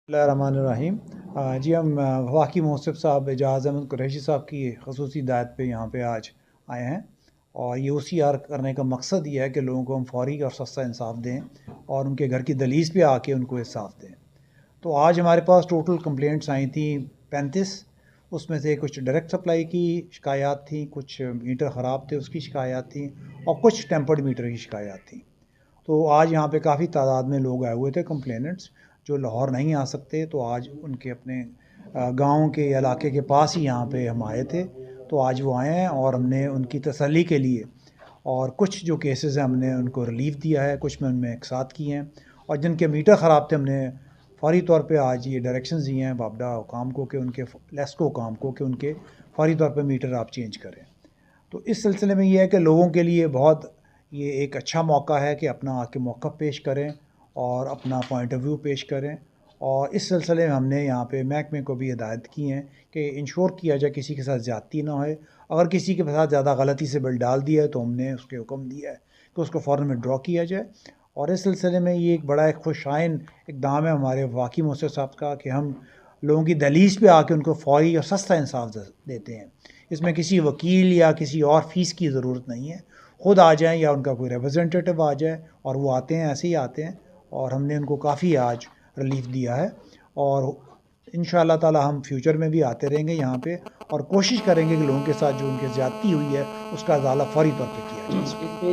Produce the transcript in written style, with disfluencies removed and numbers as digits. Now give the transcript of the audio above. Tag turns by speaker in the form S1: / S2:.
S1: बिस्मिल्लाहिर्रहमानिर्रहीम। जी हम वफाकी मुंसिफ साहब एजाज़ अहमद कुरैशी साहब की खसूसी हिदायत पे यहाँ पे आज आए हैं और ये OCR करने का मकसद ये है कि लोगों को हम फौरी और सस्ता इंसाफ दें और उनके घर की दहलीज पे आके उनको इंसाफ दें। तो आज हमारे पास टोटल कंप्लेंट्स आई थी 35। उसमें से कुछ डायरेक्ट सप्लाई की शिकायत थी, कुछ मीटर ख़राब थे उसकी शिकायत थी और कुछ टेम्पर्ड मीटर की शिकायत थी। तो आज यहाँ पे काफ़ी तादाद में लोग आए हुए थे कंप्लेनेंट्स, जो लाहौर नहीं आ सकते, तो आज उनके अपने गांव के इलाके के पास ही यहाँ पे हम आए थे। तो आज वो आए हैं और हमने उनकी तसल्ली के लिए और कुछ जो केसेस हैं हमने उनको रिलीफ दिया है, कुछ में उनमें एक साथ किए हैं और जिनके मीटर ख़राब थे हमने फौरी तौर पे आज ये डायरेक्शंस दिए हैं बाबडा हुकाम को कि उनके लेस्को हुकाम को कि उनके फौरी तौर पे मीटर आप चेंज करें। तो इस सिलसिले में ये है कि लोगों के लिए बहुत ये एक अच्छा मौका है कि अपना आके मौक़िफ़ पेश करें और अपना पॉइंट ऑफ व्यू पेश करें। और इस सिलसिले में हमने यहाँ पे महकमे को भी हिदायत की हैं कि इंश्योर किया जाए किसी के साथ ज़्यादती ना होए। अगर किसी के साथ ज़्यादा गलती से बिल डाल दिया है तो हमने उसके हुक्म दिया है कि उसको फ़ौरन विथड्रॉ किया जाए। और इस सिलसिले में ये एक बड़ा एक खुशाइन इक़दाम है हमारे वफाकी मुंसिफ साहब का कि हम लोगों की दहलीज पे आके उनको फौरी और सस्ता इंसाफ देते हैं। इसमें किसी वकील या किसी और फ़ीस की ज़रूरत नहीं है, ख़ुद आ जाएं या उनका कोई रिप्रेजेंटेटिव आ जाए और वो आते हैं, ऐसे ही आते हैं। और हमने उनको काफ़ी आज रिलीफ दिया है और इंशाअल्लाह ताला हम फ्यूचर में भी आते रहेंगे यहाँ पे और कोशिश करेंगे कि लोगों के साथ जो उनकी ज़्यादती हुई है उसका इज़ाला फौरी तौर पे किया जाए।